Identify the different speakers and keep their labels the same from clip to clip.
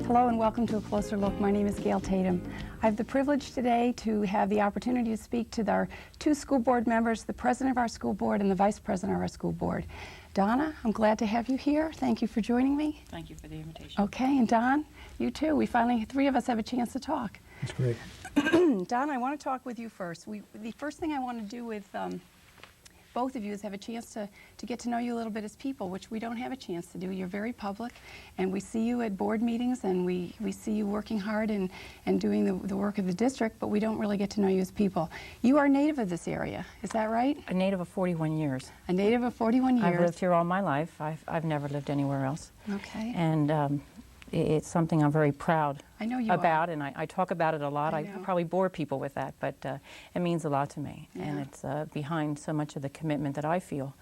Speaker 1: Hello and welcome to A Closer Look. My name is Gail Tatum. I have the privilege today to have the opportunity to speak to our two school board members, the president of our school board and the vice president of our school board. Donna, I'm glad to have you here. Thank you for joining me.
Speaker 2: Thank you for the invitation.
Speaker 1: Okay, and Don, you too. We finally, three of us have a chance to talk.
Speaker 3: That's great.
Speaker 1: Don, I want to talk with you first. The first thing I want to do with both of you is have a chance to get to know you a little bit as people, which we don't have a chance to do. You're very public, and we see you at board meetings, and we see you working hard and doing the work of the district, but we don't really get to know you as people. You are a native of this area, is that right?
Speaker 2: A native of 41 years.
Speaker 1: A native of 41 years.
Speaker 2: I've lived here all my life. I've never lived anywhere else.
Speaker 1: Okay.
Speaker 2: And it's something I'm very proud
Speaker 1: about,
Speaker 2: and I talk about it a lot. I probably bore people with that, but it means a lot to me.
Speaker 1: Yeah.
Speaker 2: And it's behind so much of the commitment that I feel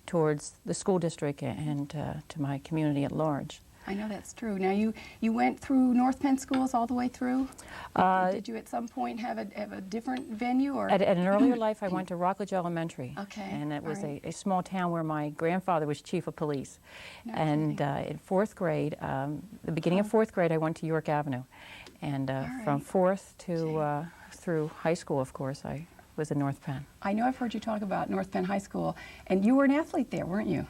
Speaker 2: towards the school district and to my community at large.
Speaker 1: I know that's true. Now, you went through North Penn schools all the way through? Did you at some point have a different venue? Or?
Speaker 2: At an earlier life, I went to Rockledge Elementary.
Speaker 1: Okay.
Speaker 2: And it was
Speaker 1: right.
Speaker 2: a small town where my grandfather was chief of police.
Speaker 1: No
Speaker 2: and
Speaker 1: kidding.
Speaker 2: In fourth grade, the beginning of fourth grade, I went to York Avenue. And from fourth to through high school, of course, I was in North Penn.
Speaker 1: I know I've heard you talk about North Penn High School, and you were an athlete there, weren't you?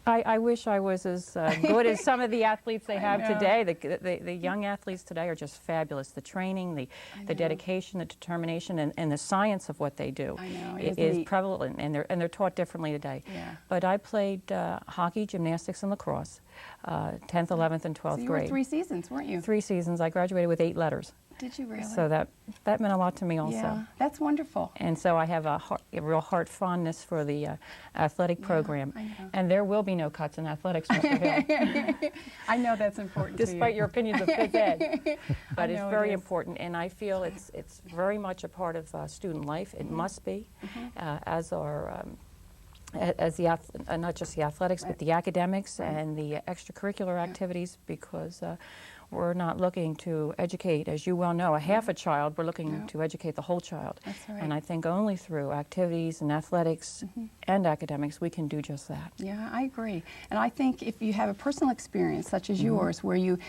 Speaker 2: I wish I was as good as some of the athletes they have today. The young athletes today are just fabulous. The training, the dedication, the determination, and the science of what they do is prevalent, and they're taught differently today.
Speaker 1: Yeah.
Speaker 2: But I played hockey, gymnastics, and lacrosse, 10th, 11th, and 12th grade.
Speaker 1: So you were 3 seasons, weren't you?
Speaker 2: 3 seasons. I graduated with 8 letters.
Speaker 1: Did you really?
Speaker 2: So that meant a lot to me also.
Speaker 1: Yeah, that's wonderful.
Speaker 2: And so I have a real heart fondness for the athletic program.
Speaker 1: I know.
Speaker 2: And there will be no cuts in athletics, Mr. Hill.
Speaker 1: I know that's important to you.
Speaker 2: Despite your opinions of phys ed. But it's very
Speaker 1: it
Speaker 2: important, and I feel it's very much a part of student life. It must be, as our not just the athletics, but the academics and the extracurricular activities, because we're not looking to educate, as you well know, a half a child. We're looking to educate the whole child.
Speaker 1: That's right.
Speaker 2: And I think only through activities and athletics and academics we can do just that.
Speaker 1: Yeah, I agree. And I think if you have a personal experience such as yours, where you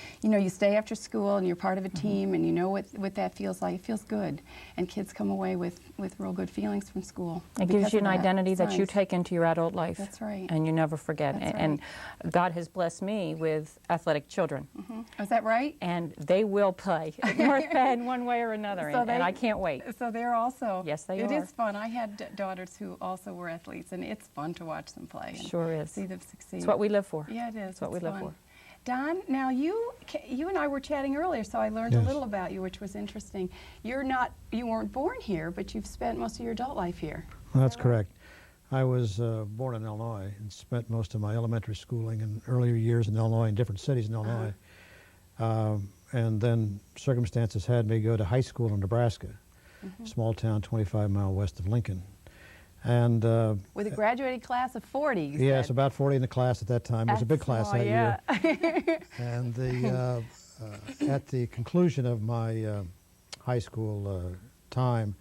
Speaker 1: stay after school and you're part of a team and you know what that feels like, it feels good. And kids come away with real good feelings from school.
Speaker 2: It gives you an identity that you take into your adult life.
Speaker 1: That's right.
Speaker 2: And you never forget.
Speaker 1: That's right.
Speaker 2: And God has blessed me with athletic children.
Speaker 1: Is that right?
Speaker 2: And they will play at North Penn one way or another, and I can't wait.
Speaker 1: So they're also...
Speaker 2: Yes, they are.
Speaker 1: It is fun. I had daughters who also were athletes, and it's fun to watch them play. And
Speaker 2: sure is.
Speaker 1: See them succeed.
Speaker 2: It's what we live for.
Speaker 1: Yeah, it is.
Speaker 2: It's what we live for.
Speaker 1: Don, now you and I were chatting earlier, so I learned a little about you, which was interesting. You weren't born here, but you've spent most of your adult life here.
Speaker 3: Well, that's correct. I was born in Illinois and spent most of my elementary schooling and earlier years in Illinois, in different cities in Illinois. And then circumstances had me go to high school in Nebraska, small town 25 miles west of Lincoln. And
Speaker 1: with a graduating class of 40, you
Speaker 3: yes,
Speaker 1: said.
Speaker 3: About 40 in the class at that time. It was a big class that year. And at the conclusion of my high school time,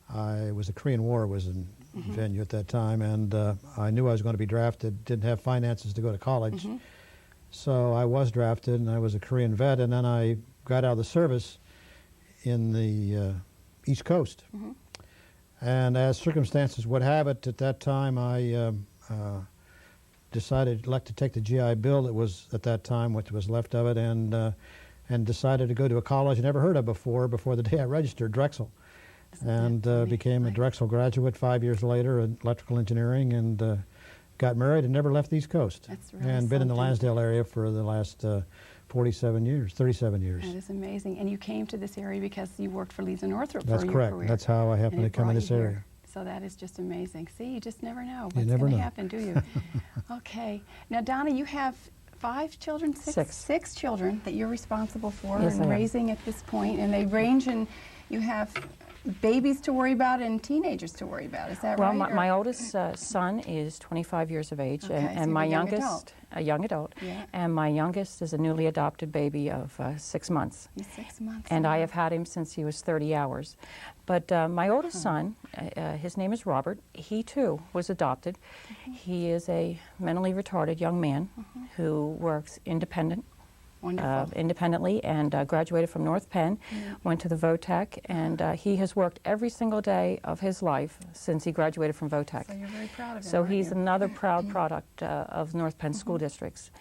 Speaker 3: the Korean War was in venue at that time, and I knew I was going to be drafted, didn't have finances to go to college. So I was drafted, and I was a Korean vet, and then I got out of the service in the East Coast. And as circumstances would have it, at that time I decided I'd like to take the GI Bill that was at that time, what was left of it, and decided to go to a college I never heard of before the day I registered, Drexel. And became a Drexel graduate 5 years later in electrical engineering, and got married and never left the East Coast.
Speaker 1: That's really
Speaker 3: and been in the Lansdale area for the last 37 years. That is amazing.
Speaker 1: And you came to this area because you worked for Leeds and Northrop
Speaker 3: for your
Speaker 1: career.
Speaker 3: That's how I happened to come in this area.
Speaker 1: So that is just amazing. See, you just never know
Speaker 3: what's
Speaker 1: going to happen, do you? Okay. Now, Donna, you have 5 children? Six children that you're responsible for and raising at this point, and they range in, you have babies to worry about and teenagers to worry about. Is that right?
Speaker 2: Well, my oldest son is 25 years of age, and my youngest, a young adult, and my youngest is a newly adopted baby of 6 months.
Speaker 1: He's 6 months.
Speaker 2: And I have had him since he was 30 hours. But my oldest son, his name is Robert. He too was adopted. He is a mentally retarded young man who works independent
Speaker 1: Wonderful.
Speaker 2: independently and graduated from North Penn, went to the VOTEC, and he has worked every single day of his life since he graduated from VOTEC.
Speaker 1: So you're very proud of him,
Speaker 2: So
Speaker 1: aren't
Speaker 2: he's
Speaker 1: you?
Speaker 2: another proud product of North Penn school districts.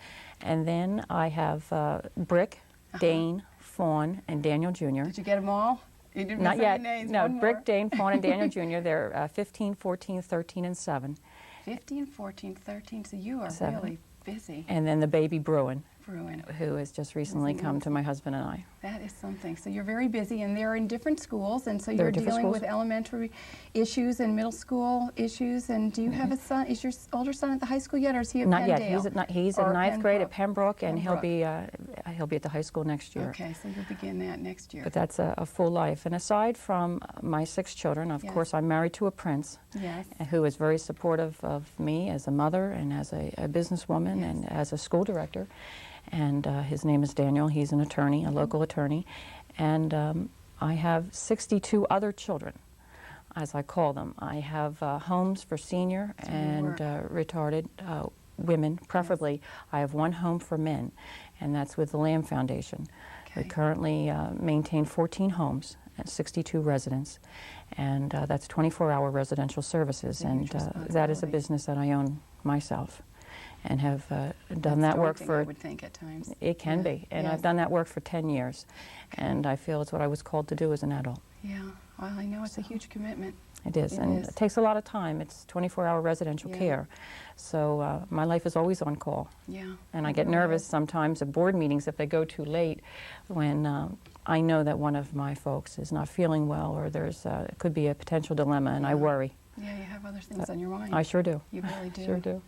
Speaker 2: And then I have Brick, Dane, Fawn, and Daniel Jr.
Speaker 1: Did you get them all? You didn't
Speaker 2: Not
Speaker 1: miss
Speaker 2: yet.
Speaker 1: any names.
Speaker 2: No,
Speaker 1: One more.
Speaker 2: Brick, Dane, Fawn, and Daniel Jr. They're 15, 14, 13, and 7.
Speaker 1: 15, 14, 13, so you are
Speaker 2: 7.
Speaker 1: really busy.
Speaker 2: And then the baby Bruin,
Speaker 1: Bruin.
Speaker 2: who has just recently come to my husband and I.
Speaker 1: That is something. So you're very busy, and they're in different schools, and so
Speaker 2: They're
Speaker 1: you're
Speaker 2: different
Speaker 1: dealing
Speaker 2: schools.
Speaker 1: with elementary issues and middle school issues. And do you have a son? Is your older son at the high school yet, or is he at
Speaker 2: Not
Speaker 1: Penndale?
Speaker 2: yet. He's
Speaker 1: Or
Speaker 2: in ninth grade at
Speaker 1: Pembroke?
Speaker 2: Pembroke, and he'll be at the high school next year.
Speaker 1: Okay, so you'll begin that next year.
Speaker 2: But that's a full life. And aside from my 6 children, of
Speaker 1: Yes.
Speaker 2: course, I'm married to a prince
Speaker 1: Yes.
Speaker 2: who is very supportive of me as a mother and as a businesswoman
Speaker 1: Yes.
Speaker 2: and as a school director. And his name is Daniel. He's an attorney, a local attorney. And I have 62 other children, as I call them. I have homes for senior
Speaker 1: So you
Speaker 2: and
Speaker 1: work.
Speaker 2: retarded women, preferably. I have 1 home for men, and that's with the Lamb Foundation. We
Speaker 1: Okay.
Speaker 2: currently maintain 14 homes and 62 residents, and that's 24-hour residential services,
Speaker 1: Big
Speaker 2: and that is a
Speaker 1: responsibility.
Speaker 2: business that I own myself and have done
Speaker 1: That's
Speaker 2: that work
Speaker 1: daunting,
Speaker 2: for.
Speaker 1: I would think at times.
Speaker 2: It can
Speaker 1: Yeah.
Speaker 2: be, and
Speaker 1: Yes.
Speaker 2: I've done that work for 10 years, and I feel it's what I was called to do as an adult.
Speaker 1: Yeah. Well, I know it's a huge commitment.
Speaker 2: It is,
Speaker 1: It
Speaker 2: and
Speaker 1: is.
Speaker 2: it takes a lot of time. It's 24-hour residential
Speaker 1: Yeah.
Speaker 2: care, so my life is always on call.
Speaker 1: Yeah.
Speaker 2: And I
Speaker 1: it
Speaker 2: get
Speaker 1: really
Speaker 2: nervous
Speaker 1: is.
Speaker 2: sometimes at board meetings if they go too late when I know that one of my folks is not feeling well or there's it could be a potential dilemma, and I
Speaker 1: Yeah.
Speaker 2: worry.
Speaker 1: Yeah, you have other things on your mind.
Speaker 2: I sure do.
Speaker 1: You really do.
Speaker 2: Sure do.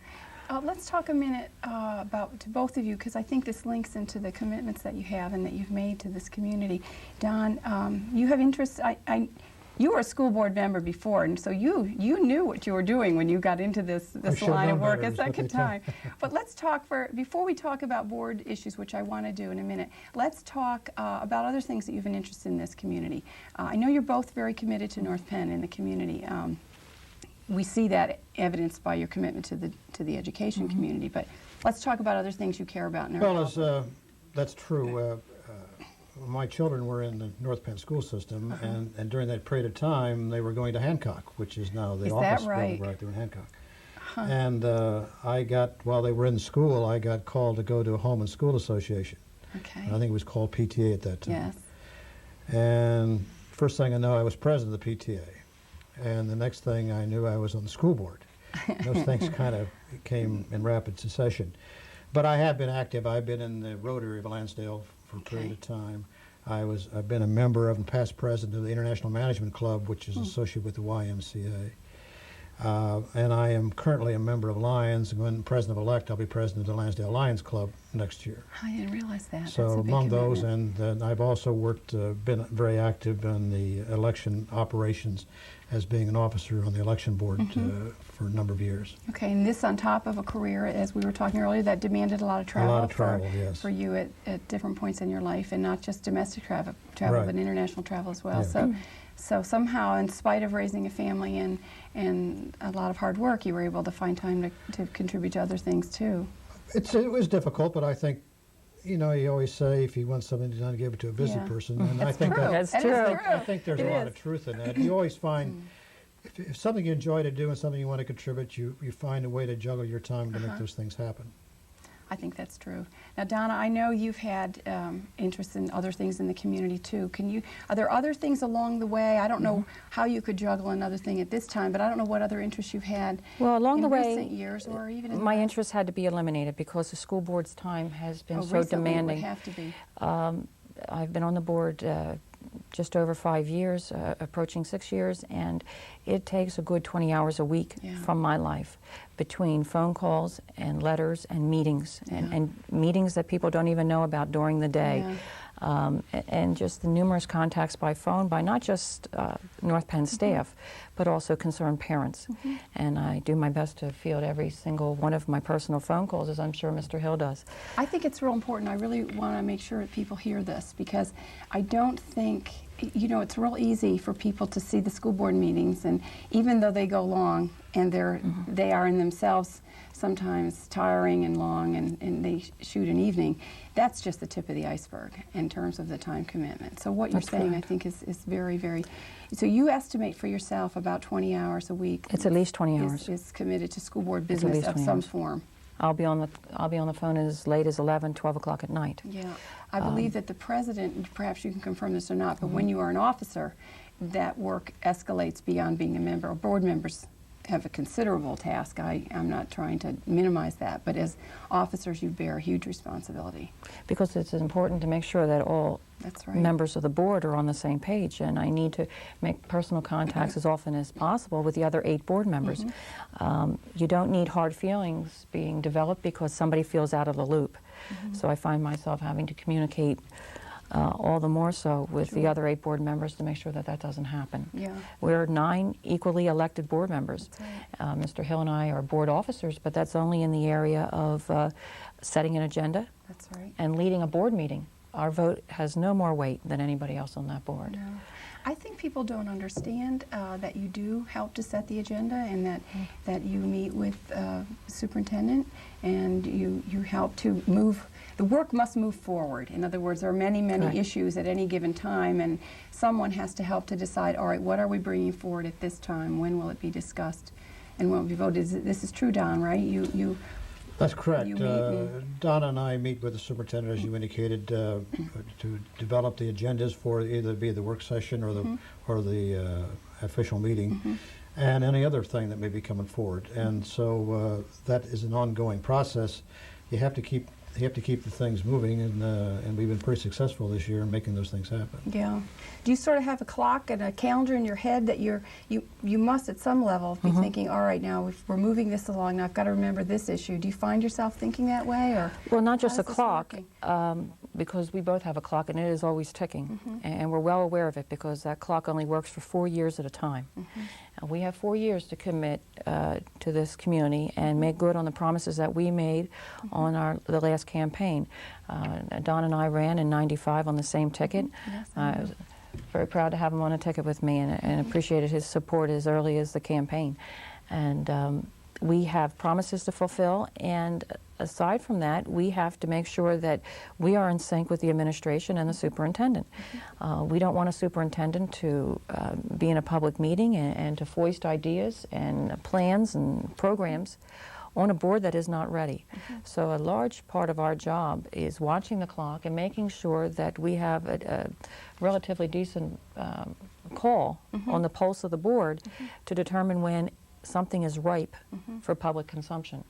Speaker 1: Let's talk a minute about to both of you, because I think this links into the commitments that you have and that you've made to this community. Don, you have interest. You were a school board member before, and so you knew what you were doing when you got into this
Speaker 3: should've
Speaker 1: line of
Speaker 3: known
Speaker 1: work
Speaker 3: better,
Speaker 1: a
Speaker 3: is what
Speaker 1: second
Speaker 3: they tell
Speaker 1: time. But let's talk before we talk about board issues, which I want to do in a minute. Let's talk about other things that you've been interested in this community. I know you're both very committed to North Penn and the community. We see that evidenced by your commitment to the education community. But let's talk about other things you care about in our
Speaker 3: Well,
Speaker 1: development.
Speaker 3: that's true. My children were in the North Penn school system, and during that period of time, they were going to Hancock, which is now the
Speaker 1: Is that
Speaker 3: office
Speaker 1: right?
Speaker 3: building right there in Hancock. And while they were in school, I got called to go to a home and school association.
Speaker 1: Okay.
Speaker 3: I think it was called PTA at that time.
Speaker 1: Yes.
Speaker 3: And first thing I know, I was president of the PTA. And the next thing I knew, I was on the school board. Those things kind of came in rapid succession. But I have been active. I've been in the Rotary of Lansdale for a period of time. I've been a member of and past president of the International Management Club, which is associated with the YMCA. And I am currently a member of Lions. When president-elect, I'll be president of the Lansdale Lions Club next year.
Speaker 1: I didn't realize that.
Speaker 3: So
Speaker 1: That's a big
Speaker 3: among those,
Speaker 1: commitment.
Speaker 3: and I've also been very active in the election operations as being an officer on the election board for a number of years.
Speaker 1: Okay, and this on top of a career, as we were talking earlier, that demanded a lot of travel,
Speaker 3: Yes.
Speaker 1: for you at different points in your life, and not just domestic travel,
Speaker 3: Right.
Speaker 1: but international travel as well.
Speaker 3: Yeah.
Speaker 1: So somehow, in spite of raising a family and a lot of hard work, you were able to find time to contribute to other things too.
Speaker 3: It was difficult, but I think, you always say if you want something done, give it to a busy
Speaker 1: Yeah.
Speaker 3: person. And
Speaker 1: That's
Speaker 3: I think
Speaker 1: true.
Speaker 2: That's
Speaker 1: That is
Speaker 2: true.
Speaker 1: true.
Speaker 3: I think there's
Speaker 1: It
Speaker 3: a lot
Speaker 1: is.
Speaker 3: of truth in that. You always find, if something you enjoy to do and something you want to contribute, you find a way to juggle your time to make those things happen.
Speaker 1: I think that's true. Now, Donna, I know you've had interest in other things in the community too. Are there other things along the way? I don't know how you could juggle another thing at this time, but I don't know what other interests you've had
Speaker 2: Well, along
Speaker 1: in
Speaker 2: the way,
Speaker 1: recent years or even in the
Speaker 2: my
Speaker 1: last-
Speaker 2: interests had to be eliminated because the school board's time has been so
Speaker 1: recently it would
Speaker 2: demanding.
Speaker 1: have to be.
Speaker 2: I've been on the board just over 5 years, approaching 6 years, and it takes a good 20 hours a week
Speaker 1: Yeah.
Speaker 2: from my life between phone calls and letters and meetings,
Speaker 1: Yeah.
Speaker 2: and meetings that people don't even know about during the day.
Speaker 1: Yeah.
Speaker 2: And just the numerous contacts by phone by not just North Penn staff, but also concerned parents. And I do my best to field every single one of my personal phone calls, as I'm sure Mr. Hill does.
Speaker 1: I think it's real important. I really want to make sure that people hear this, because I don't think, it's real easy for people to see the school board meetings, and even though they go long, and they are in themselves sometimes tiring and long, and they shoot an evening. That's just the tip of the iceberg in terms of the time commitment. So what you're saying, correct, I think is very, very, so you estimate for yourself about 20 hours a week.
Speaker 2: It's at least 20 hours.
Speaker 1: Is committed to school board business of some form.
Speaker 2: I'll be on the phone as late as 11, 12 o'clock at night.
Speaker 1: Yeah, I believe that the president, perhaps you can confirm this or not, but when you are an officer, that work escalates beyond being a member. Or board members have a considerable task. I'm not trying to minimize that, but as officers you bear a huge responsibility.
Speaker 2: Because it's important to make sure that all members of the board are on the same page, and I need to make personal contacts as often as possible with the other 8 board members. You don't need hard feelings being developed because somebody feels out of the loop. So I find myself having to communicate all the more so with the other 8 board members to make sure that that doesn't happen.
Speaker 1: Yeah.
Speaker 2: We're 9 equally elected board members. Right. Mr. Hill and I are board officers, but that's only in the area of setting an agenda.
Speaker 1: That's right.
Speaker 2: And leading a board meeting. Our vote has no more weight than anybody else on that board.
Speaker 1: No. I think people don't understand that you do help to set the agenda, and that you meet with the superintendent and you help to move. The work must move forward. In other words, there are many right. issues at any given time, and someone has to help to decide, all right, what are we bringing forward at this time? When will it be discussed? And when will it be voted? This is true, Don, right?
Speaker 3: That's correct. Donna and I meet with the superintendent, as you indicated, to develop the agendas for either be the work session or the official meeting, and any other thing that may be coming forward. And so that is an ongoing process. You have to keep the things moving, and we've been pretty successful this year in making those things happen. Yeah.
Speaker 1: Do you sort of have a clock and a calendar in your head that you must at some level be thinking, all right, now if we're moving this along, now I've got to remember this issue. Do you find yourself thinking that way, or?
Speaker 2: Well, not just a clock, because we both have a clock and it is always ticking, and we're well aware of it because that clock only works for 4 years at a time. And we have 4 years to commit to this community and make good on the promises that we made on the last campaign. Don and I ran in '95 on the same ticket.
Speaker 1: Yes,
Speaker 2: I was very proud to have him on a ticket with me, and appreciated his support as early as the campaign. And we have promises to fulfill, and aside from that, we have to make sure that we are in sync with the administration and the superintendent. We don't want a superintendent to be in a public meeting and to foist ideas and plans and programs on a board that is not ready. So a large part of our job is watching the clock and making sure that we have a relatively decent call on the pulse of the board to determine when something is ripe for public consumption,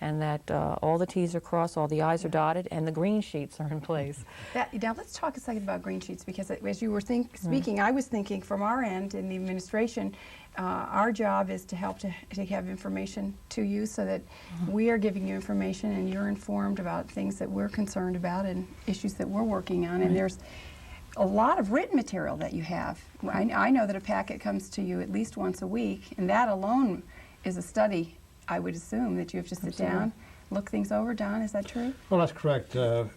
Speaker 2: and that all the T's are crossed, all the I's are dotted, and the green sheets are in place.
Speaker 1: Now let's talk a second about green sheets, because as you were speaking, I was thinking from our end in the administration, our job is to help to have information to you so that we are giving you information and you're informed about things that we're concerned about and issues that we're working on. And there's a lot of written material that you have. I know that a packet comes to you at least once a week, and that alone is a study, I would assume, that you have to sit down, look things over. Don, is that true?
Speaker 3: Well, that's correct. The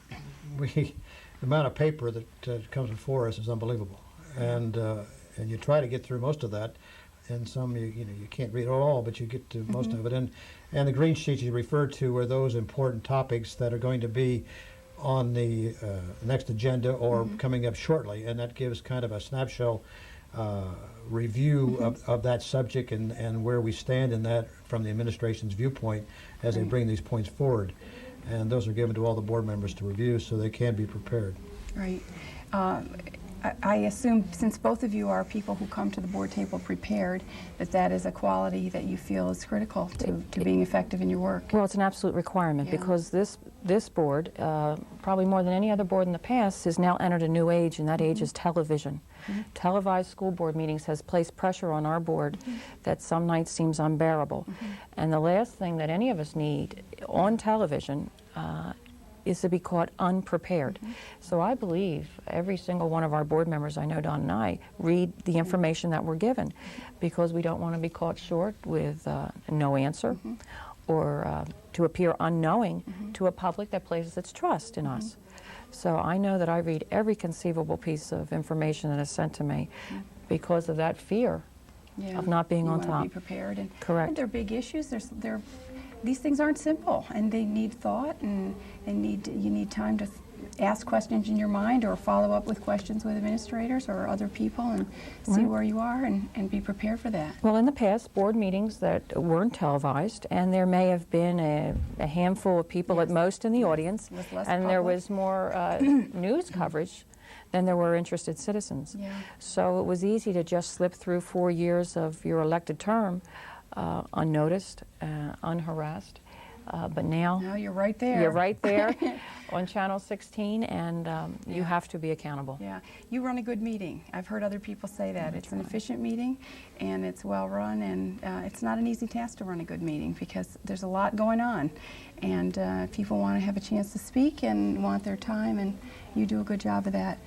Speaker 3: amount of paper that comes before us is unbelievable, and you try to get through most of that. And some you can't read it all, but you get to most of it. And the green sheets you referred to are those important topics that are going to be on the next agenda or coming up shortly, and that gives kind of a snapshot review of that subject and where we stand in that from the administration's viewpoint as they bring these points forward. And those are given to all the board members to review so they can be prepared.
Speaker 1: Right. I assume, since both of you are people who come to the board table prepared, that is a quality that you feel is critical to being effective in your work.
Speaker 2: Well, it's an absolute requirement because this board, probably more than any other board in the past, has now entered a new age, and that age is television. Televised school board meetings has placed pressure on our board that some nights seems unbearable. And the last thing that any of us need on television is to be caught unprepared. So I believe every single one of our board members, I know Don and I, read the information that we're given, because we don't want to be caught short with no answer or to appear unknowing to a public that places its trust in us. So I know that I read every conceivable piece of information that is sent to me because of that fear of not being on
Speaker 1: You
Speaker 2: top.
Speaker 1: want to be prepared. And,
Speaker 2: Correct.
Speaker 1: And they're big issues. These things aren't simple, and they need thought, and you need time to ask questions in your mind or follow up with questions with administrators or other people and see where you are and be prepared for that.
Speaker 2: Well, in the past, board meetings that weren't televised, and there may have been a handful of people at most in the audience, and there was more news coverage than there were interested citizens.
Speaker 1: Yeah.
Speaker 2: So it was easy to just slip through 4 years of your elected term unnoticed, unharassed. But now
Speaker 1: you're right there.
Speaker 2: You're right there on Channel 16, and you have to be accountable.
Speaker 1: Yeah, you run a good meeting. I've heard other people say that. It's an efficient meeting, and it's well run, and it's not an easy task to run a good meeting because there's a lot going on, and people want to have a chance to speak and want their time, and you do a good job of that.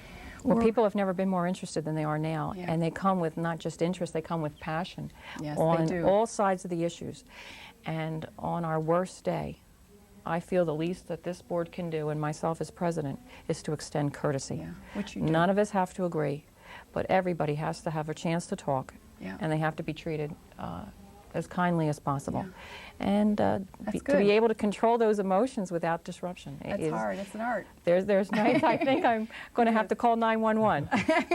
Speaker 2: Well, people have never been more interested than they are now,
Speaker 1: Yeah.
Speaker 2: and they come with not just interest, they come with passion
Speaker 1: Yes,
Speaker 2: on
Speaker 1: they do.
Speaker 2: all sides of the issues. And on our worst day, I feel the least that this board can do, and myself as president, is to extend courtesy.
Speaker 1: Yeah, which you do.
Speaker 2: None of us have to agree, but everybody has to have a chance to talk,
Speaker 1: Yeah.
Speaker 2: and they have to be treated as kindly as possible.
Speaker 1: Yeah.
Speaker 2: And to
Speaker 1: good.
Speaker 2: be able to control those emotions without disruption.
Speaker 1: That's hard. It's an art.
Speaker 2: There's nights I think I'm going to have to call 911,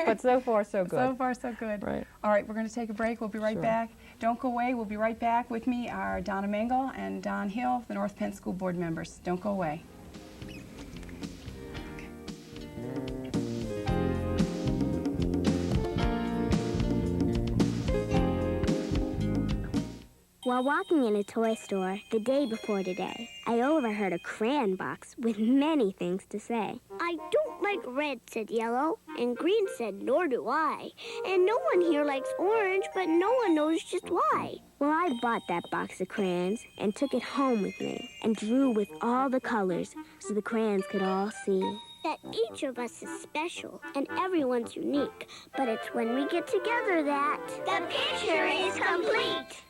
Speaker 2: but so far so good.
Speaker 1: So far, so good.
Speaker 2: Right.
Speaker 1: All right, we're going to take a break. We'll be right
Speaker 2: Sure.
Speaker 1: back. Don't go away. We'll be right back. With me are Donna Mengel and Don Hill, the North Penn School Board members. Don't go away.
Speaker 4: While walking in a toy store the day before today, I overheard a crayon box with many things to say. I don't like red, said Yellow, and Green said, nor do I. And no one here likes orange, but no one knows just why. Well, I bought that box of crayons and took it home with me and drew with all the colors so the crayons could all see that each of us is special and everyone's unique. But it's when we get together that the picture is complete.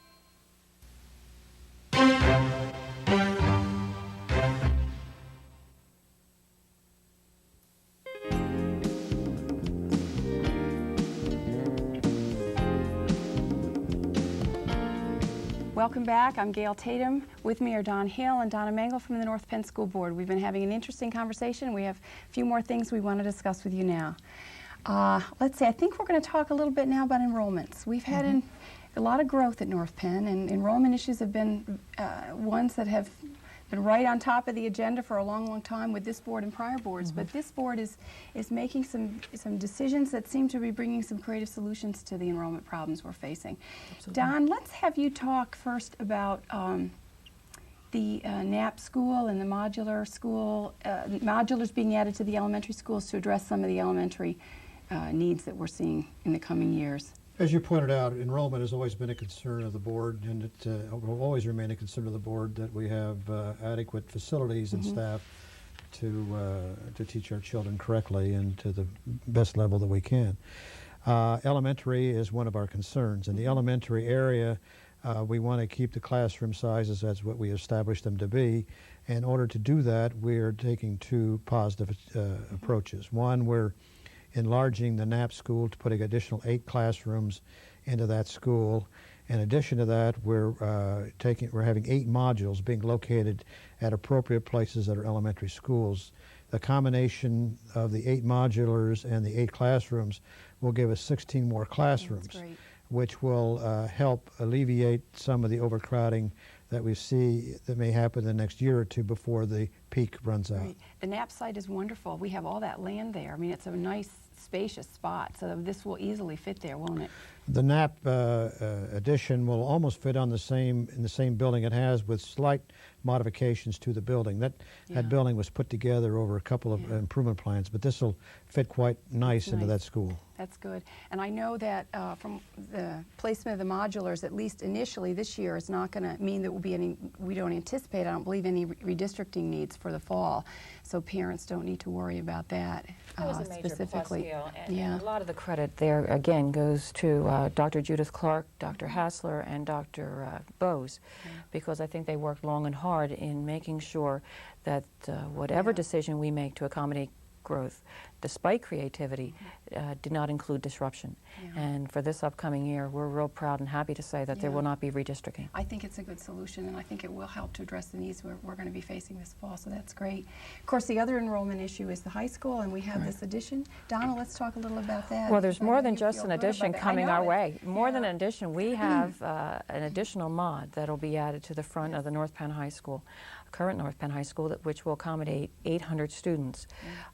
Speaker 1: Welcome back. I'm Gail Tatum. With me are Don Hill and Donna Mengel from the North Penn School Board. We've been having an interesting conversation. We have a few more things we want to discuss with you now. Let's see, I think we're going to talk a little bit now about enrollments. We've had a lot of growth at North Penn, and enrollment issues have been ones that have been right on top of the agenda for a long, long time with this board and prior boards. But this board is making some decisions that seem to be bringing some creative solutions to the enrollment problems we're facing. Absolutely. Don, let's have you talk first about the NAP school and the modular school, modulars being added to the elementary schools to address some of the elementary needs that we're seeing in the coming years.
Speaker 3: As you pointed out, enrollment has always been a concern of the board, and it will always remain a concern of the board that we have adequate facilities and staff to teach our children correctly and to the best level that we can. Elementary is one of our concerns. In the elementary area, we want to keep the classroom sizes as what we established them to be. In order to do that, we are taking two positive approaches. One, we're enlarging the NAP school to putting additional 8 classrooms into that school. In addition to that, we're having 8 modules being located at appropriate places at our elementary schools. The combination of the 8 modulars and the 8 classrooms will give us 16 more classrooms, which will help alleviate some of the overcrowding that we see that may happen the next year or two before the peak runs out.
Speaker 1: The NAP site is wonderful. We have all that land there. I mean, it's a nice, spacious spot, so this will easily fit there, won't it?
Speaker 3: The NAP addition will almost fit on in the same building it has, with slight modifications to the building. That building was put together over a couple of improvement plans, but this will fit quite nice into that school.
Speaker 1: That's good. And I know that from the placement of the modulars, at least initially this year, is not going to mean that we don't anticipate, I don't believe, any redistricting needs for the fall. So parents don't need to worry about that specifically.
Speaker 2: And a lot of the credit there, again, goes to Dr. Judith Clark, Dr. Hassler, and Dr. Bose, because I think they worked long and hard in making sure that whatever decision we make to accommodate growth, despite creativity, did not include disruption.
Speaker 1: Yeah.
Speaker 2: And for this upcoming year, we're real proud and happy to say that there
Speaker 1: Yeah.
Speaker 2: will not be redistricting.
Speaker 1: I think it's a good solution, and I think it will help to address the needs we're going to be facing this fall, so that's great. Of course, the other enrollment issue is the high school, and we have this addition. Donna, let's talk a little about that.
Speaker 2: Well, there's
Speaker 1: I
Speaker 2: more
Speaker 1: know
Speaker 2: than
Speaker 1: you
Speaker 2: just
Speaker 1: feel
Speaker 2: an
Speaker 1: good about
Speaker 2: addition
Speaker 1: that. I
Speaker 2: coming
Speaker 1: know
Speaker 2: our
Speaker 1: it.
Speaker 2: way. More than
Speaker 1: Yeah.
Speaker 2: an addition, we have an additional mod that'll be added to the front of the North Penn High School, current North Penn High School, which will accommodate 800 students.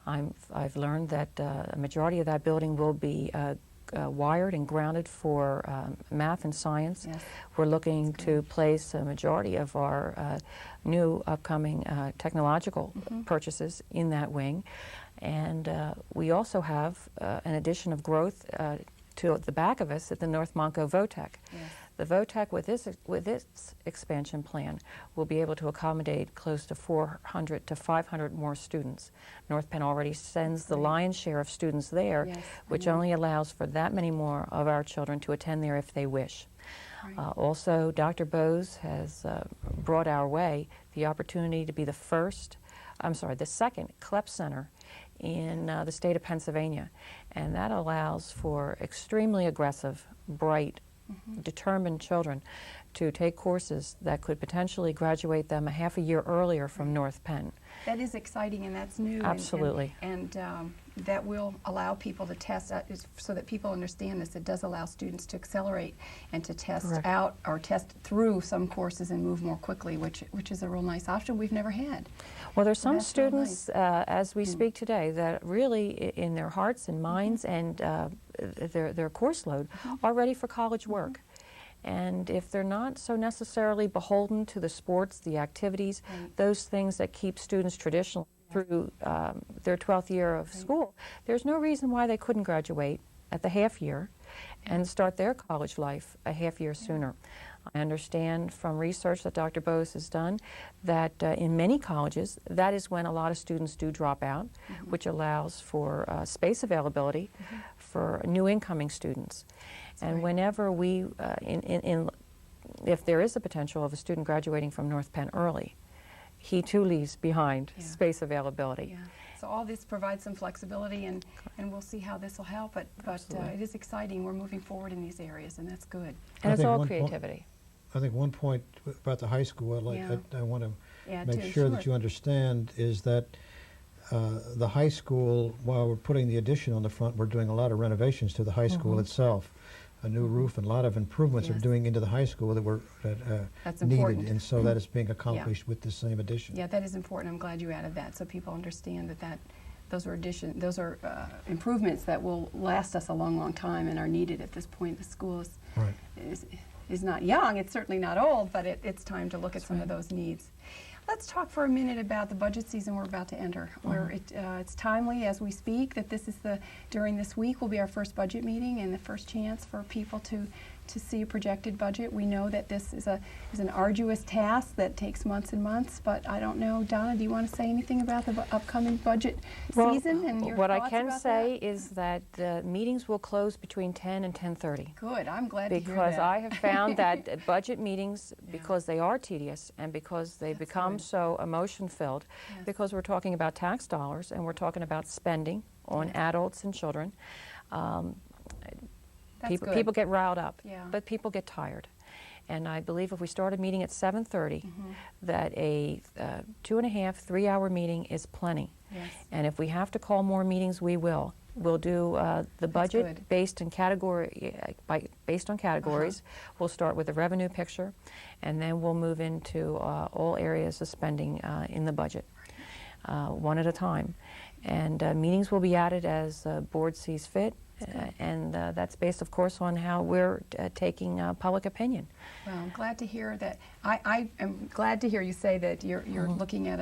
Speaker 2: I've learned that a majority of that building will be wired and grounded for math and science.
Speaker 1: Yes.
Speaker 2: We're looking to place a majority of our new upcoming technological purchases in that wing. And we also have an addition of growth to the back of us at the North Monco VOTEC.
Speaker 1: Yes.
Speaker 2: The VOTEC, with its expansion plan, will be able to accommodate close to 400 to 500 more students. North Penn already sends the lion's share of students there,
Speaker 1: Yes,
Speaker 2: which only allows for that many more of our children to attend there if they wish.
Speaker 1: Right.
Speaker 2: Also, Dr. Bose has brought our way the opportunity to be the second CLEP center in the state of Pennsylvania. And that allows for extremely aggressive, bright, determined children to take courses that could potentially graduate them a half a year earlier from North Penn.
Speaker 1: That is exciting, and that's new.
Speaker 2: Absolutely.
Speaker 1: And that will allow people to test, so that people understand this. It does allow students to accelerate and to test
Speaker 2: Correct.
Speaker 1: out or test through some courses and move more quickly, which is a real nice option we've never had.
Speaker 2: Well, there's some
Speaker 1: that's real
Speaker 2: students, as we speak today, that really, in their hearts and minds and their course load, are ready for college work. And if they're not so necessarily beholden to the sports, the activities, those things that keep students traditionally through their 12th year of school, there's no reason why they couldn't graduate at the half year and start their college life a half year sooner. I understand from research that Dr. Bose has done that in many colleges, that is when a lot of students do drop out, which allows for space availability for new incoming students. And whenever we, if there is a potential of a student graduating from North Penn early, he too leaves behind space availability.
Speaker 1: Yeah. So all this provides some flexibility, and we'll see how this will help. But it is exciting. We're moving forward in these areas, and that's good.
Speaker 2: And it's
Speaker 3: think
Speaker 2: all
Speaker 3: one
Speaker 2: creativity.
Speaker 3: I think one point about the high school I want to make
Speaker 1: too,
Speaker 3: sure that you understand is that the high school, while we're putting the addition on the front, we're doing a lot of renovations to the high school itself. A new roof and a lot of improvements are doing into the high school that were
Speaker 1: That's
Speaker 3: needed,
Speaker 1: important.
Speaker 3: and so that is being accomplished with the same addition.
Speaker 1: Yeah, that is important. I'm glad you added that, so people understand that those are improvements that will last us a long, long time and are needed at this point. The school is not young. It's certainly not old, but it's time to look at some of those needs. Let's talk for a minute about the budget season we're about to enter. It's timely as we speak that during this week will be our first budget meeting and the first chance for people to see a projected budget. We know that this is an arduous task that takes months and months, but I don't know, Donna, do you want to say anything about the upcoming budget season and your
Speaker 2: what
Speaker 1: thoughts
Speaker 2: I can
Speaker 1: about
Speaker 2: say
Speaker 1: that?
Speaker 2: is that the meetings will close between 10 and 10:30.
Speaker 1: Good, I'm glad to hear that.
Speaker 2: Because I have found that budget meetings, because they are tedious and because they become so emotion-filled, because we're talking about tax dollars and we're talking about spending on adults and children, people get riled up, but people get tired. And I believe if we start a meeting at 7:30, that a 2.5, 3-hour meeting is plenty.
Speaker 1: Yes.
Speaker 2: And if we have to call more meetings, we will. We'll do the budget based on categories. We'll start with the revenue picture, and then we'll move into all areas of spending in the budget, one at a time. And meetings will be added as the board sees fit. And that's based, of course, on how we're taking public opinion.
Speaker 1: Well, I'm glad to hear that. I am glad to hear you say that you're looking at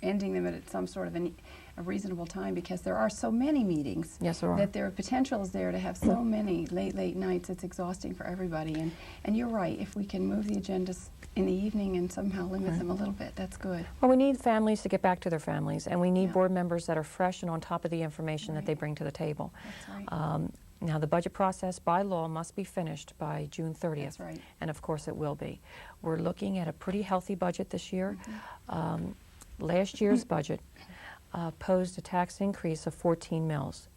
Speaker 1: ending them at some sort of a reasonable time, because there are so many meetings.
Speaker 2: Yes, there are.
Speaker 1: That their potential is there to have so many late nights. It's exhausting for everybody. And you're right. If we can move the agendas in the evening and somehow limit them a little bit, that's good.
Speaker 2: Well, we need families to get back to their families, and we need board members that are fresh and on top of the information that they bring to the table.
Speaker 1: That's right.
Speaker 2: Now, the budget process by law must be finished by June 30th.
Speaker 1: That's right.
Speaker 2: And of course it will be. We're looking at a pretty healthy budget this year. Last year's budget posed a tax increase of 14 mills.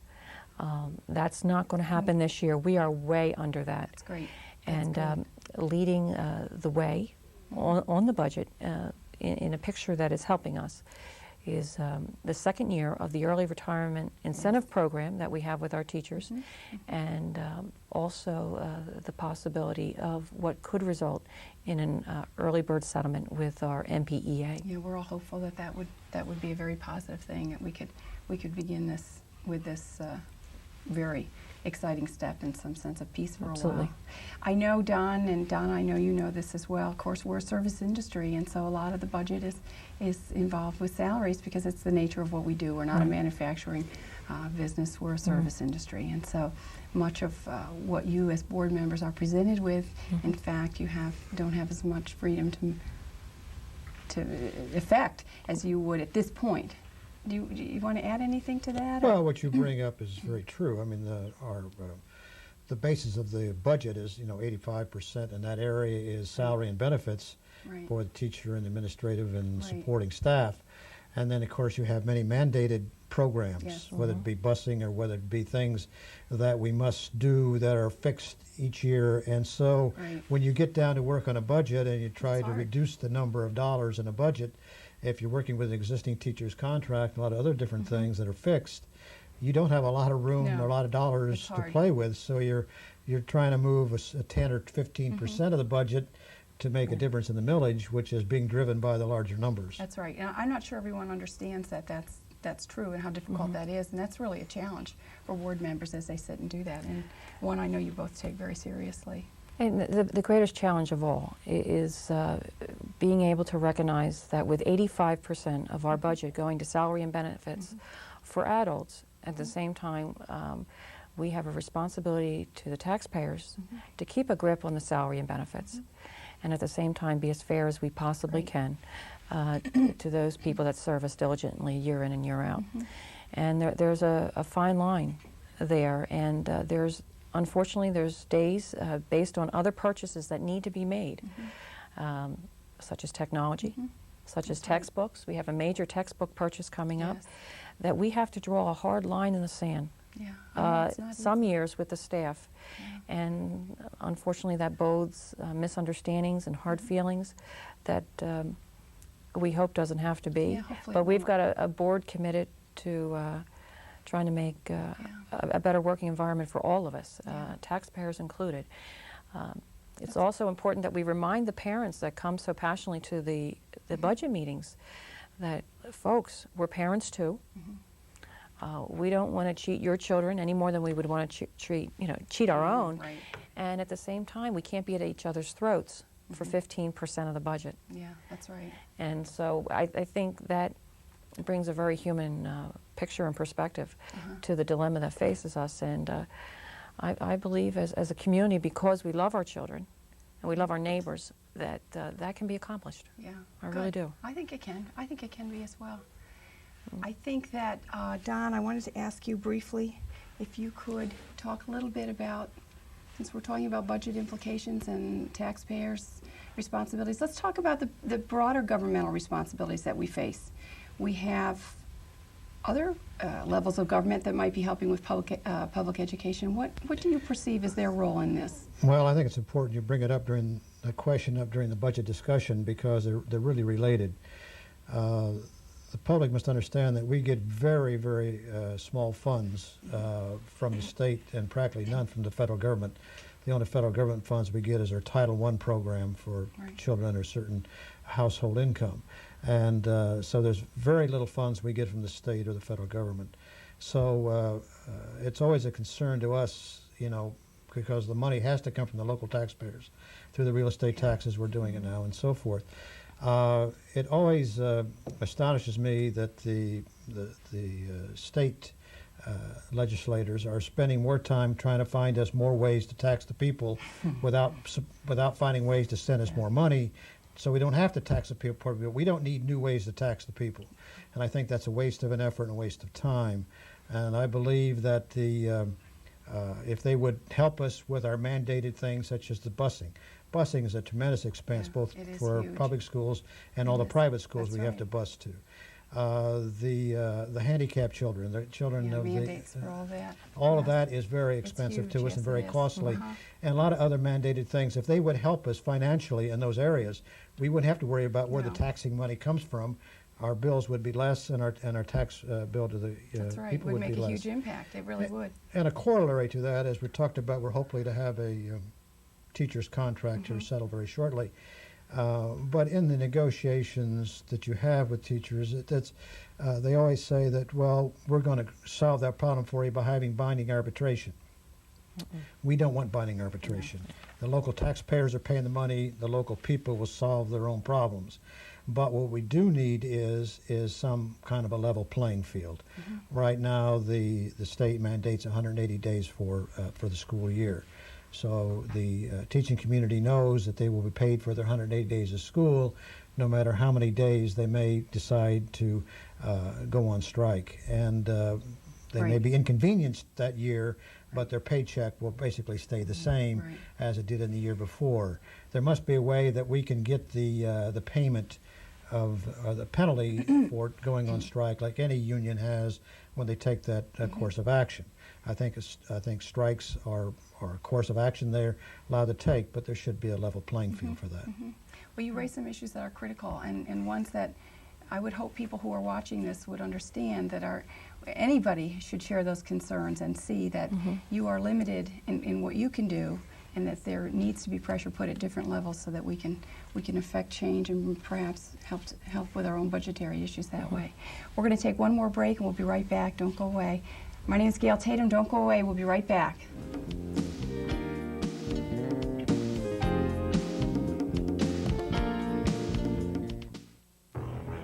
Speaker 2: That's not going to happen this year. We are way under that.
Speaker 1: That's great.
Speaker 2: And leading the way on the budget in a picture that is helping us is the second year of the early retirement incentive program that we have with our teachers, and also the possibility of what could result in an early bird settlement with our NPEA.
Speaker 1: Yeah, we're all hopeful that that would be a very positive thing, that we could begin this with this very exciting step in some sense of peace for
Speaker 2: Absolutely.
Speaker 1: a while. I know, Don, and Donna, I know you know this as well. Of course, we're a service industry, and so a lot of the budget is involved with salaries because it's the nature of what we do. We're not a manufacturing business, we're a service industry. And so much of what you as board members are presented with, in fact, you don't have as much freedom to effect as you would at this point. Do you want to add anything to that?
Speaker 3: Well, what you bring up is very true. I mean, the basis of the budget is, 85% in that area is salary and benefits for the teacher and administrative and supporting staff. And then, of course, you have many mandated programs, whether it be busing or whether it be things that we must do that are fixed each year. And so when you get down to work on a budget and you try to reduce the number of dollars in a budget, if you're working with an existing teacher's contract, a lot of other different things that are fixed, you don't have a lot of room or a lot of dollars to play with. So you're trying to move a 10 or 15% of the budget to make a difference in the millage, which is being driven by the larger numbers.
Speaker 1: That's right. And I'm not sure everyone understands that that's true and how difficult that is. And that's really a challenge for board members as they sit and do that. And one I know you both take very seriously.
Speaker 2: And the greatest challenge of all is being able to recognize that with 85% of our budget going to salary and benefits for adults, at the same time we have a responsibility to the taxpayers to keep a grip on the salary and benefits, and at the same time be as fair as we possibly can to those people that serve us diligently year in and year out. And there's a fine line there, and unfortunately, there's days based on other purchases that need to be made, such as technology, such as textbooks. We have a major textbook purchase coming up that we have to draw a hard line in the sand. Some years with the staff, and unfortunately that bodes misunderstandings and hard feelings that we hope doesn't have to be. But we've got a board committed to trying to make a better working environment for all of us, taxpayers included. It's also important that we remind the parents that come so passionately to the budget meetings that, folks, we're parents too. We don't want to cheat your children any more than we would want to cheat our own. And at the same time, we can't be at each other's throats for 15% of the budget.
Speaker 1: Yeah, that's right.
Speaker 2: And so I think that brings a very human picture and perspective to the dilemma that faces us. And I believe as a community, because we love our children and we love our neighbors, that that can be accomplished.
Speaker 1: Yeah,
Speaker 2: I really do.
Speaker 1: I think it can. I think it can be as well. I think that, Don, I wanted to ask you briefly if you could talk a little bit about, since we're talking about budget implications and taxpayers' responsibilities, let's talk about the broader governmental responsibilities that we face. We have other levels of government that might be helping with public education. What do you perceive as their role in this?
Speaker 3: Well, I think it's important you bring it up during the during the budget discussion, because they're really related. The public must understand that we get very, very small funds from the state and practically none from the federal government. The only federal government funds we get is our Title I program for children under a certain household income. And so there's very little funds we get from the state or the federal government. So it's always a concern to us, because the money has to come from the local taxpayers through the real estate taxes, we're doing it now, and so forth. It always astonishes me that the state legislators are spending more time trying to find us more ways to tax the people without finding ways to send us more money, so we don't have to tax the people. We don't need new ways to tax the people, and I think that's a waste of an effort and a waste of time. And I believe that if they would help us with our mandated things such as the busing. Busing is a tremendous expense, both for
Speaker 1: huge.
Speaker 3: Public schools and all the private schools
Speaker 1: That's
Speaker 3: we have to bus to. the handicapped children, the children of
Speaker 1: mandates for all that.
Speaker 3: all of that is very expensive
Speaker 1: huge,
Speaker 3: to us
Speaker 1: yes,
Speaker 3: and very
Speaker 1: it is.
Speaker 3: costly. And a lot of other mandated things. If they would help us financially in those areas, we wouldn't have to worry about where the
Speaker 1: No.
Speaker 3: taxing money comes from. Our bills would be less, and our tax bill to the
Speaker 1: That's right. It
Speaker 3: people
Speaker 1: would
Speaker 3: would
Speaker 1: make
Speaker 3: be
Speaker 1: a
Speaker 3: less.
Speaker 1: huge impact. It really would.
Speaker 3: And a corollary to that, as we talked about, we're hopefully to have a teacher's contract here settled very shortly. But in the negotiations that you have with teachers, they always say that, well, we're going to solve that problem for you by having binding arbitration. We don't want binding arbitration. The local taxpayers are paying the money. The local people will solve their own problems. But what we do need is some kind of a level playing field. Right now, the state mandates 180 days for the school year. So the teaching community knows that they will be paid for their 180 days of school, no matter how many days they may decide to go on strike. And they may be inconvenienced that year, but their paycheck will basically stay the same as it did in the year before. There must be a way that we can get the payment of the penalty for going on strike, like any union has when they take that course of action. I think strikes are a course of action they're allowed to take, but there should be a level playing field for that.
Speaker 1: Well, you raise some issues that are critical, and ones that I would hope people who are watching this would understand that anybody should share those concerns and see that you are limited in what you can do, and that there needs to be pressure put at different levels so that we can affect change and perhaps help with our own budgetary issues that way. We're going to take one more break and we'll be right back. Don't go away. My name is Gail Tatum. Don't go away. We'll be right back.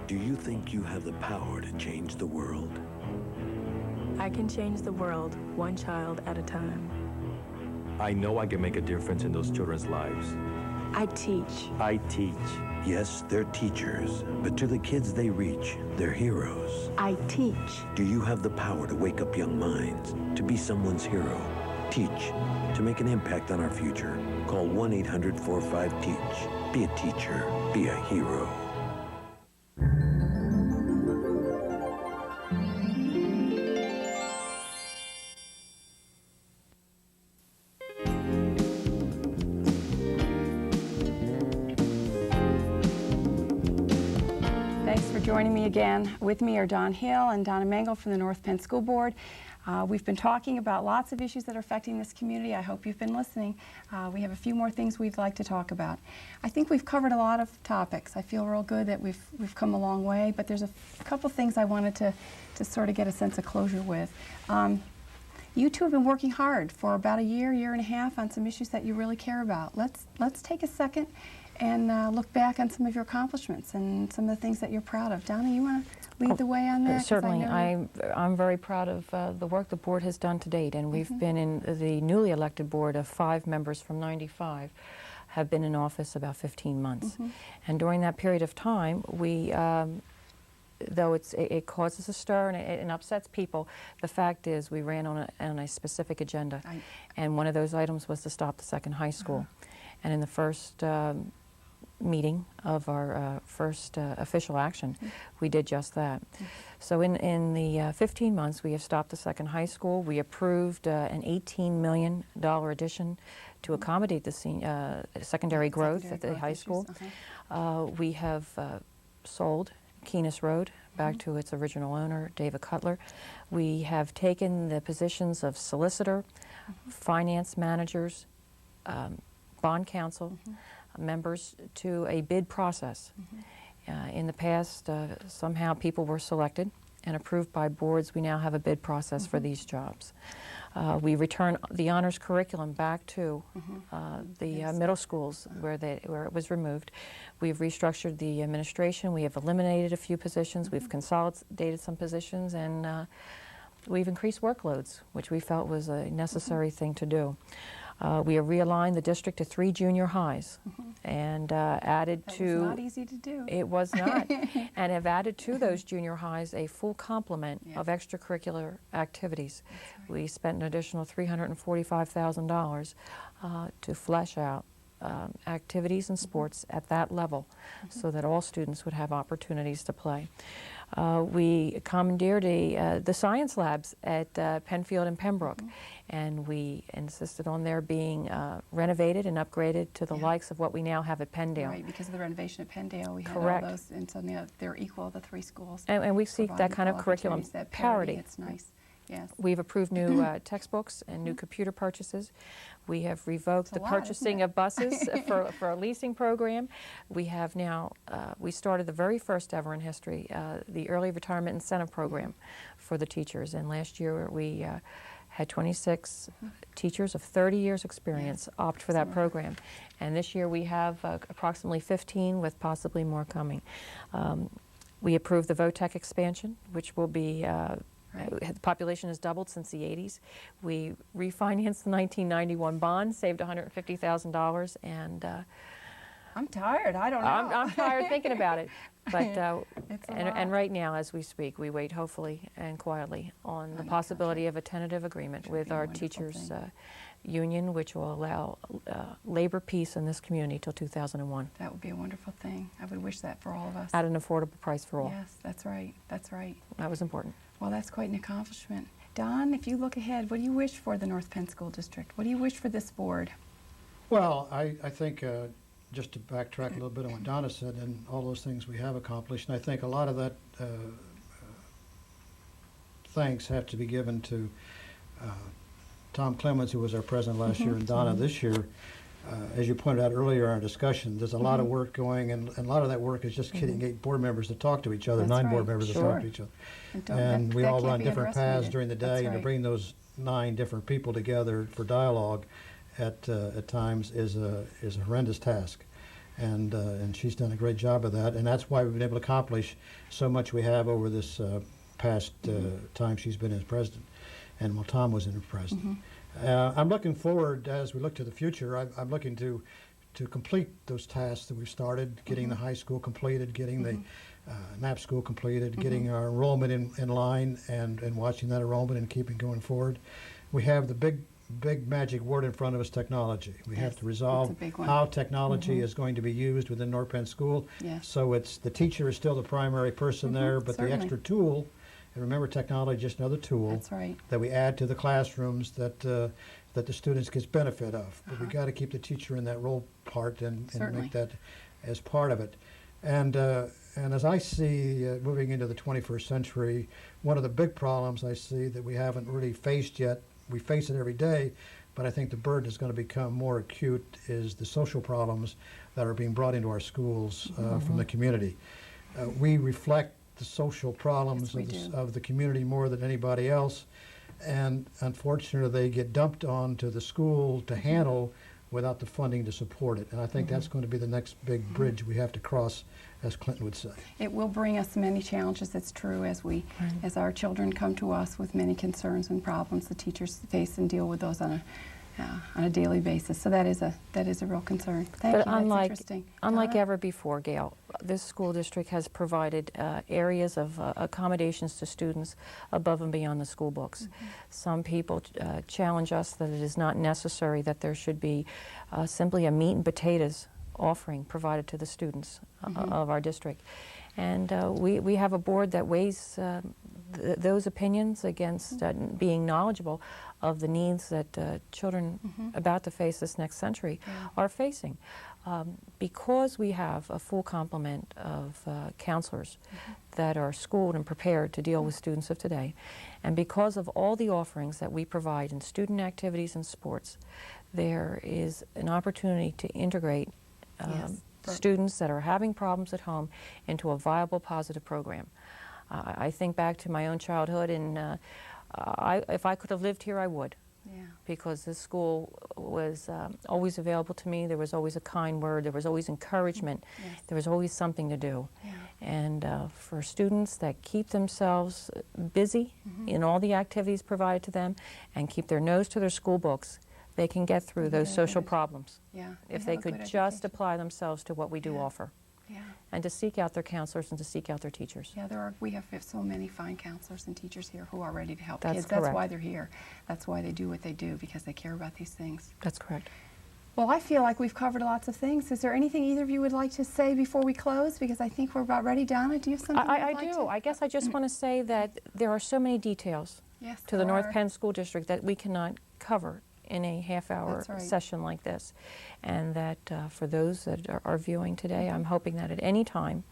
Speaker 5: Do you think you have the power to change the world?
Speaker 6: I can change the world one child at a time.
Speaker 7: I know I can make a difference in those children's lives.
Speaker 6: I teach.
Speaker 7: I teach.
Speaker 5: Yes, they're teachers, but to the kids they reach, they're heroes.
Speaker 6: I teach.
Speaker 5: Do you have the power to wake up young minds, to be someone's hero? Teach, to make an impact on our future. Call 1-800-45-TEACH. Be a teacher. Be a hero.
Speaker 1: Joining me again, with me are Don Hill and Donna Mengel from the North Penn School Board. We've been talking about lots of issues that are affecting this community. I hope you've been listening. We have a few more things we'd like to talk about. I think we've covered a lot of topics. I feel real good that we've come a long way, but there's a couple things I wanted to sort of get a sense of closure with. You two have been working hard for about a year and a half on some issues that you really care about. Let's take a second and look back on some of your accomplishments and some of the things that you're proud of. Donna, you want to lead the way on that?
Speaker 2: Certainly. I'm very proud of the work the board has done to date, and we've been in the newly elected board of 5 members from 95 have been in office about 15 months. And during that period of time, we though it causes a stir and it upsets people, the fact is we ran on a specific agenda. And one of those items was to stop the second high school. And in the first meeting of our first official action, we did just that. So in the 15 months, we have stopped the second high school. We approved an $18 million addition to accommodate the secondary growth at the high school. We have sold Keenest Road back to its original owner, David Cutler. We have taken the positions of solicitor, finance managers, bond counsel, members to a bid process. In the past, somehow people were selected and approved by boards. We now have a bid process for these jobs. We return the honors curriculum back to the middle schools where it was removed. We've restructured the administration. We have eliminated a few positions. We've consolidated some positions, and we've increased workloads, which we felt was a necessary thing to do. We have realigned the district to 3 junior highs and added to...
Speaker 1: That was not easy to do.
Speaker 2: It was not. And have added to those junior highs a full complement of extracurricular activities. We spent an additional $345,000 to flesh out activities and sports at that level so that all students would have opportunities to play. We commandeered the science labs at Penfield and Pembroke, and we insisted on their being renovated and upgraded to the likes of what we now have at Penndale.
Speaker 1: Right, because of the renovation at Penndale, we had
Speaker 2: Correct.
Speaker 1: all those, and so now they're equal, the three schools.
Speaker 2: And we seek that
Speaker 1: providing
Speaker 2: kind of
Speaker 1: equal
Speaker 2: curriculum
Speaker 1: opportunities, that
Speaker 2: parity.
Speaker 1: It's nice, yes.
Speaker 2: We've approved new textbooks and new computer purchases. We have revoked the
Speaker 1: a lot, isn't
Speaker 2: purchasing
Speaker 1: it?
Speaker 2: of buses for a leasing program. We have now, we started the very first ever in history, the early retirement incentive program for the teachers. And last year we had 26 teachers of 30 years experience opt for that program. And this year we have approximately 15 with possibly more coming. We approved the VOTEC expansion, which will be the population has doubled since the 80s. We refinanced the 1991 bond, saved $150,000, and
Speaker 1: I'm tired. I don't know.
Speaker 2: I'm tired thinking about it. But
Speaker 1: It's a
Speaker 2: and
Speaker 1: lot.
Speaker 2: right now, as we speak, we wait hopefully and quietly on the possibility of a tentative agreement with
Speaker 1: be a
Speaker 2: our
Speaker 1: wonderful
Speaker 2: teachers'
Speaker 1: thing.
Speaker 2: union, which will allow labor peace in this community till 2001
Speaker 1: That would be a wonderful thing. I would wish that for all of us.
Speaker 2: at an affordable price for all.
Speaker 1: Yes, that's right. That's right.
Speaker 2: That was important.
Speaker 1: Well, that's quite an accomplishment. Don, if you look ahead, what do you wish for the North Penn School District? What do you wish for this board?
Speaker 3: Well, I think just to backtrack a little bit on what Donna said and all those things we have accomplished, and I think a lot of that thanks have to be given to Tom Clemens, who was our president last year, and Donna this year. As you pointed out earlier in our discussion, there's a lot of work going, and a lot of that work is just getting 8 board members to talk to each other,
Speaker 1: That's
Speaker 3: 9 board
Speaker 1: right.
Speaker 3: members to
Speaker 1: Sure.
Speaker 3: talk to each other.
Speaker 1: And
Speaker 3: We
Speaker 1: that
Speaker 3: all
Speaker 1: can't
Speaker 3: run
Speaker 1: be
Speaker 3: different paths
Speaker 1: underestimated.
Speaker 3: during the day,
Speaker 1: That's
Speaker 3: and to
Speaker 1: right.
Speaker 3: bring those 9 different people together for dialogue at times is a horrendous task. And she's done a great job of that, and that's why we've been able to accomplish so much we have over this past time she's been as president, and while Tom was in as president. I'm looking forward, as we look to the future, I'm looking to complete those tasks that we've started, getting the high school completed, getting the NAP school completed, getting our enrollment in line, and watching that enrollment and keeping going forward. We have the big magic word in front of us, technology. We have to resolve
Speaker 1: that's a big one.
Speaker 3: how technology is going to be used within North Penn School.
Speaker 1: Yes.
Speaker 3: So it's the teacher is still the primary person there, but
Speaker 1: certainly.
Speaker 3: the extra tool, and remember, technology is just another tool
Speaker 1: That's right.
Speaker 3: that we add to the classrooms that the students get benefit of. But we got to keep the teacher in that role part and
Speaker 1: Certainly.
Speaker 3: make that as part of it. And as I see moving into the 21st century, one of the big problems I see that we haven't really faced yet, we face it every day, but I think the burden is going to become more acute, is the social problems that are being brought into our schools from the community. We reflect the social problems
Speaker 1: Yes, we do.
Speaker 3: of the community more than anybody else, and unfortunately they get dumped onto the school to handle without the funding to support it. And I think that's going to be the next big bridge we have to cross, as Clinton would say.
Speaker 1: It will bring us many challenges, it's true, as as our children come to us with many concerns and problems. The teachers face and deal with those on a daily basis. So that is a real concern. Thank you, that's interesting.
Speaker 2: Unlike
Speaker 1: Donna?
Speaker 2: ever before, Gail, this school district has provided areas of accommodations to students above and beyond the school books. Some people challenge us that it is not necessary, that there should be simply a meat and potatoes offering provided to the students of our district. And we have a board that weighs those opinions against being knowledgeable of the needs that children about to face this next century are facing. Because we have a full complement of counselors that are schooled and prepared to deal with students of today, and because of all the offerings that we provide in student activities and sports, there is an opportunity to integrate students that are having problems at home into a viable, positive program. I think back to my own childhood, and if I could have lived here, I would.
Speaker 1: Yeah.
Speaker 2: Because this school was always available to me. There was always a kind word. There was always encouragement.
Speaker 1: Yes.
Speaker 2: There was always something to do.
Speaker 1: Yeah.
Speaker 2: And for students that keep themselves busy in all the activities provided to them and keep their nose to their school books, they can get through those social problems
Speaker 1: Yeah.
Speaker 2: if they could just apply themselves to what we do offer,
Speaker 1: Yeah.
Speaker 2: and to seek out their counselors and to seek out their teachers.
Speaker 1: Yeah, we have so many fine counselors and teachers here who are ready to help
Speaker 2: That's
Speaker 1: kids.
Speaker 2: correct.
Speaker 1: That's why they're here. That's why they do what they do, because they care about these things.
Speaker 2: That's correct.
Speaker 1: Well, I feel like we've covered lots of things. Is there anything either of you would like to say before we close? Because I think we're about ready. Donna, do you have something
Speaker 2: I
Speaker 1: you'd like
Speaker 2: do.
Speaker 1: to?
Speaker 2: I guess I just want to say that there are so many details
Speaker 1: Yes,
Speaker 2: to the
Speaker 1: there
Speaker 2: North
Speaker 1: are.
Speaker 2: Penn School District that we cannot cover in a half-hour
Speaker 1: That's right.
Speaker 2: session like this. And that for those that are viewing today, I'm hoping that at any time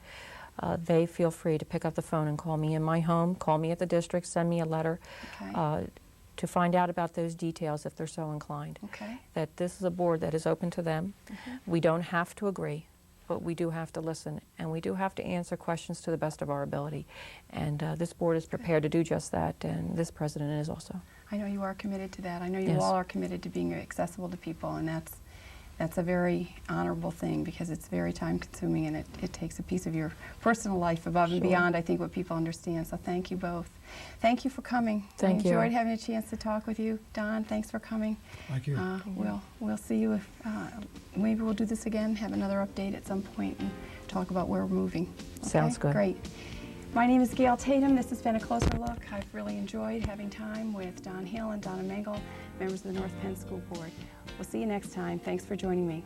Speaker 2: they feel free to pick up the phone and call me in my home, call me at the district, send me a letter
Speaker 1: Okay.
Speaker 2: to find out about those details if they're so inclined.
Speaker 1: Okay.
Speaker 2: That this is a board that is open to them. We don't have to agree, but we do have to listen, and we do have to answer questions to the best of our ability. And this board is prepared to do just that, and this president is also.
Speaker 1: I know you are committed to that. I know you
Speaker 2: Yes.
Speaker 1: all are committed to being accessible to people, and that's a very honorable thing because it's very time consuming and it takes a piece of your personal life above and
Speaker 2: Sure.
Speaker 1: beyond, I think, what people understand. So thank you both. Thank you for coming.
Speaker 2: Thank
Speaker 1: I
Speaker 2: you.
Speaker 1: enjoyed having a chance to talk with you. Don, thanks for coming.
Speaker 3: Thank you.
Speaker 1: We'll see you if maybe we'll do this again, have another update at some point and talk about where we're moving. Okay?
Speaker 2: Sounds good.
Speaker 1: Great. My name is Gail Tatum. This has been A Closer Look. I've really enjoyed having time with Don Hill and Donna Mengel, members of the North Penn School Board. We'll see you next time. Thanks for joining me.